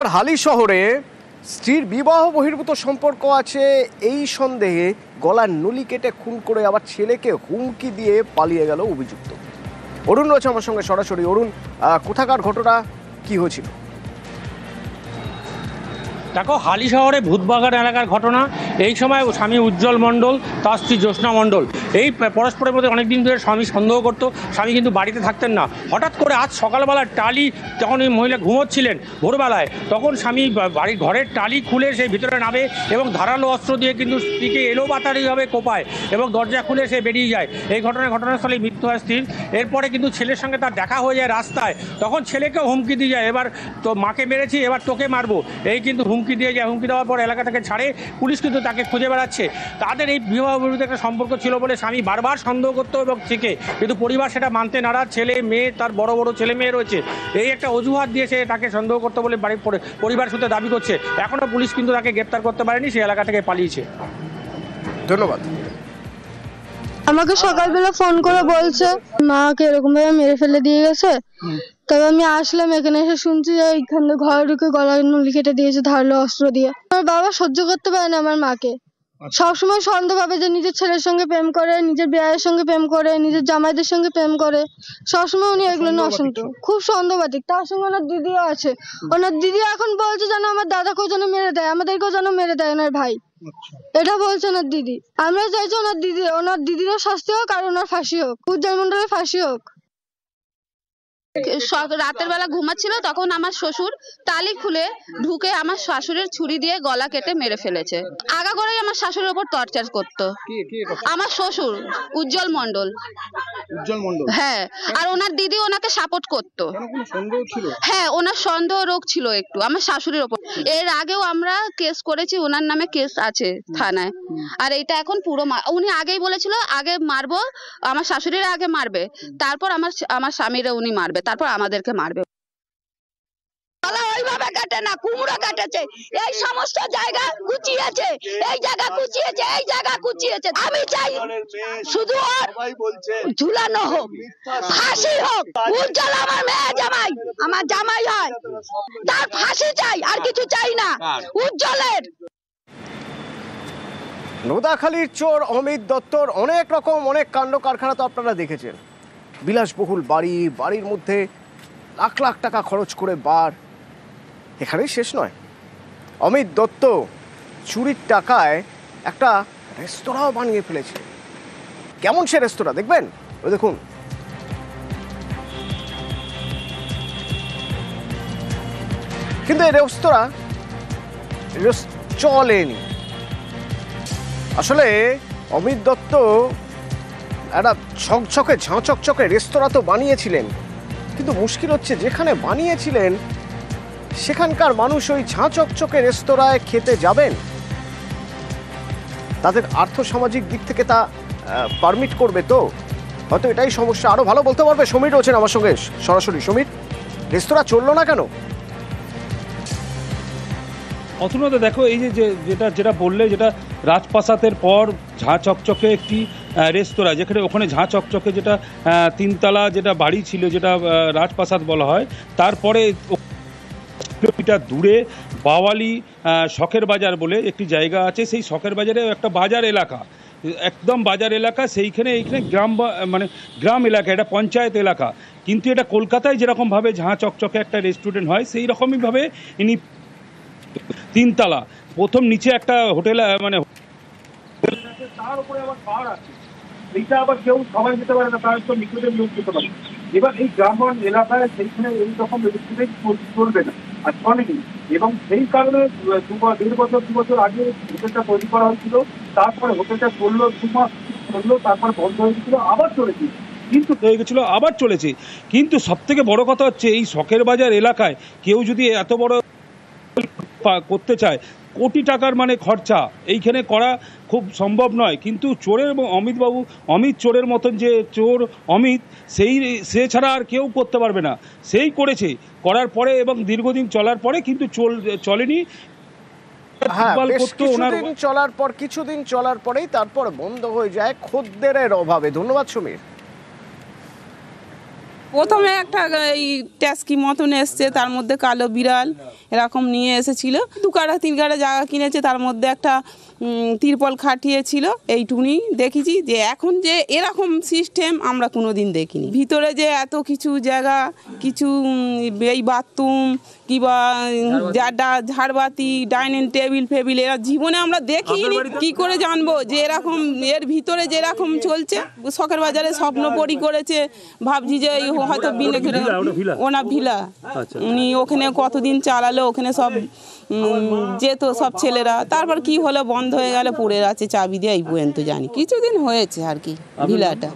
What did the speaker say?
হালি শহরে স্ত্রীর বিবাহ বহির্ভূত সম্পর্ক আছে এই সন্দেহে গলার নলি কেটে খুন করে আবার ছেলেকে হুমকি দিয়ে পালিয়ে গেল অভিযুক্ত। অরুণ রয়েছে আমার সঙ্গে সরাসরি। অরুণ, কোথাকার ঘটনা, কি হয়েছিল? দেখো, হালি শহরে ভূতবাগান এলাকার ঘটনা। এই সময় স্বামী উজ্জ্বল মণ্ডল, তার স্ত্রী জ্যোৎস্না মণ্ডল এই পরস্পরের মধ্যে অনেকদিন ধরে স্বামী সন্দেহ করতো। স্বামী কিন্তু বাড়িতে থাকতেন না। হঠাৎ করে আজ সকালবেলা টালি, যখন এই মহিলা ঘুমোচ্ছিলেন ভোরবেলায়, তখন স্বামী বাড়ির ঘরের টালি খুলে সেই ভিতরে নামে এবং ধারালো অস্ত্র দিয়ে কিন্তু স্ত্রীকে এলোপাতাড়িভাবে কোপায় এবং দরজা খুলে সে বেরিয়ে যায়। এই ঘটনাস্থলে মৃত্যু হয় স্ত্রীর। এরপরে কিন্তু ছেলের সঙ্গে তার দেখা হয়ে যায় রাস্তায়। তখন ছেলেকেও হুমকি দিয়ে যায়, এবার তো মাকে মেরেছি, এবার তোকে মারবো, এই কিন্তু হুমকি দিয়ে যায়। হুমকি দেওয়ার পর এলাকা থেকে ছাড়ে। পুলিশ কিন্তু তাকে খুঁজে বেড়াচ্ছে। তাদের এই বিবাহ বিরোধী একটা সম্পর্ক ছিল বলে স্বামী বারবার সন্দেহ করতো এবং থেকে, কিন্তু পরিবার সেটা মানতে নারাজ। ছেলে মেয়ে, তার বড় বড় ছেলে মেয়ে রয়েছে, এই একটা অজুহাত দিয়ে সে তাকে সন্দেহ করতো বলে বাড়ির পরিবার সূত্রে দাবি করছে। এখনো পুলিশ কিন্তু তাকে গ্রেপ্তার করতে পারেনি, সে এলাকা থেকে পালিয়েছে। ধন্যবাদ। আমাকে সকালবেলা ফোন করে বলছে মাকে এরকম ভাবে মেরে ফেলে দিয়ে গেছে। তবে আমি আসলাম, এখানে এসে শুনছি যে এইখানে ঘরে ঢুকে গলায় নলি কেটে দিয়েছে ধারালো অস্ত্র দিয়ে। আমার বাবা সহ্য করতে পারে না আমার মাকে। সবসময় সন্দেহ ভাবে যে নিজের ছেলের সঙ্গে প্রেম করে, নিজের বিয়ের সঙ্গে প্রেম করে, নিজের জামাইদের সঙ্গে প্রেম করে। সবসময় উনি এগুলো নিয়ে অসন্তুষ্ট, খুব সন্দেহবাদী। তার সঙ্গে ওনার দিদিও আছে। ওনার দিদি এখন বলছে যেন আমার দাদাকেও যেন মেরে দেয়, আমাদেরকেও যেন মেরে দেয় ওনার ভাই। এটা বলছে ওনার দিদি। আমরা চাইছি ওনার দিদিরও শাস্তি হোক আর ওনার ফাঁসি হোক, উজ্জ্বল মণ্ডলের ফাঁসি হোক। রাতের বেলা ঘুমাচ্ছিল, তখন আমার শ্বশুর টালি খুলে ঢুকে আমার শাশুড়ির ছুরি দিয়ে গলা কেটে মেরে ফেলেছে। আগাগোড়াই আমার শাশুড়ির উপর টর্চার করতো। আমার শ্বশুর উজ্জ্বল মণ্ডল। হ্যাঁ, আর ওনার দিদি ওনাকে সাপোর্ট করতো। হ্যাঁ, ওনার সন্দেহ রোগ ছিল একটু আমার শাশুড়ির উপর। এর আগেও আমরা কেস করেছি, ওনার নামে কেস আছে থানায়। আর এটা এখন পুরো উনি আগেই বলেছিল আগে মারবো, আমার শাশুড়ির আগে মারবে, তারপর আমার স্বামীরা উনি মারবে, তারপর আমাদেরকে মারবে। ওইভাবে কাটে না, কুমড়ো কাটেছে। এই সমস্ত জায়গা কুচিয়েছে, এই জায়গা কুচিয়েছে, এই জায়গা কুচিয়েছে। আমি চাই শুধু ঝুলানো হোক, ফাঁসি হোক। উজ্জ্বল আমার মেয়ে জামাই, আমার জামাই হয়, তার ফাঁসি চাই, আর কিছু চাই না উজ্জ্বলের। নোদাখালীর চোর অমিত দত্তর অনেক কাণ্ড কারখানা তো আপনারা দেখেছেন। বিলাসবহুল বাড়ির মধ্যে লাখ লাখ টাকা খরচ করে বার। এখানেই শেষ নয়, অমিত দত্ত চুরির টাকায় একটা রেস্তোরাঁও বানিয়ে ফেলেছে। কেমন সে রেস্তোরাঁ দেখবেন? ওই দেখুন। কিন্তু এই রেস্তোরাঁ চলেনি। আসলে অমিত দত্ত একটা ঝাঁ চকচকে রেস্তোরাঁ তো বানিয়েছিলেন, কিন্তু মুশকিল হচ্ছে যেখানে বানিয়েছিলেন সেখানকার মানুষ ওই ঝাঁ চকচকে রেস্তোরাঁয় খেতে যাবেন, তাদের আর্থসামাজিক দিক থেকে তা পারমিট করবে তো? হয়তো এটাই সমস্যা। আরো ভালো বলতে পারবে সমীর রয়েছেন আমার সঙ্গে সরাসরি। সমীর, রেস্তোরাঁ চললো না কেন? অতুলতা, দেখো এই যে যেটা বললে, যেটা রাজপ্রাসাদের পর ঝাঁ চকচকে একটি রেস্তোরাঁ, যেখানে ওখানে ঝাঁ চকচকে যেটা তিনতলা যেটা বাড়ি ছিল, যেটা রাজপ্রাসাদ বলা হয়, তারপরে কিলোমিটার দূরে বাওয়ালি শখের বাজার বলে একটি জায়গা আছে। সেই শখের বাজারে একটা বাজার এলাকা, একদম বাজার এলাকা। এইখানে গ্রাম এলাকা, এটা পঞ্চায়েত এলাকা। কিন্তু এটা কলকাতায় যেরকমভাবে ঝাঁ চকচকে একটা রেস্টুরেন্ট হয়, সেই রকমইভাবে ইনি তিনতলা, প্রথম নিচে একটা হোটেল, তার উপরে আবার বার আছে। এইটা আবার কেউ সবাই যেতে পারে না, তার তো নিকটে লোক যেতে পারে। এবার এই গ্রামীণ এলাকায় সেইখানে এইরকম রেস্টুরেন্ট চলবে না আর চলেনি। এবং সেই কারণে 2 বছর আগে হোটেলটা তৈরি করা হয়েছিল। তারপরে হোটেলটা চললো 2 মাস চললো, তারপর বন্ধ হয়ে গেছিল, আবার চলেছে, কিন্তু হয়ে গেছিলো, আবার চলেছে। কিন্তু সব থেকে বড় কথা হচ্ছে, এই শখের বাজার এলাকায় কেউ যদি এত বড় করতে চায়, কোটি টাকার খরচা এইখানে করা খুব সম্ভব নয়। কিন্তু চোরের অমিত চোরের মতন, যে চোর অমিত, সে ছাড়া আর কেউ করতে পারবে না। সেই করেছে, করার পরে এবং দীর্ঘদিন চলার পরে কিন্তু চলেনি। কিছুদিন চলার পরেই তারপর বন্ধ হয়ে যায় খদ্দেরের অভাবে। ধন্যবাদ সমীর। প্রথমে একটা এই ট্যাস্কি মতন এসছে, তার মধ্যে কালো বিড়াল এরকম নিয়ে এসেছিল। 2 কাঠা 3 কাঠা জায়গা কিনেছে, তার মধ্যে একটা তিরপল খাটিয়েছিল। এইটুকুনি দেখেছি। যে এখন যে এরকম সিস্টেম আমরা কোনোদিন দেখিনি। ভিতরে যে এত কিছু জায়গা, কিছু এই বাথরুম কিংবা ঝাড়বাতি, ডাইনিং টেবিল ফেবিল এরা জীবনে আমরা দেখিনি। কি করে জানবো যে এরকম এর ভিতরে যেরকম চলছে? শখের বাজারে স্বপ্নপরী করেছে, ভাবছি যে হয়তো ওনা ভিলা, উনি ওখানে কতদিন চালালো, ওখানে সব যেত সব ছেলেরা। তারপর কি হলো, বন্ধ হয়ে গেল, পড়ে আছে চাবি দিয়ে, এই পর্যন্ত জানি। কিছুদিন হয়েছে আর কি ভিলাটা।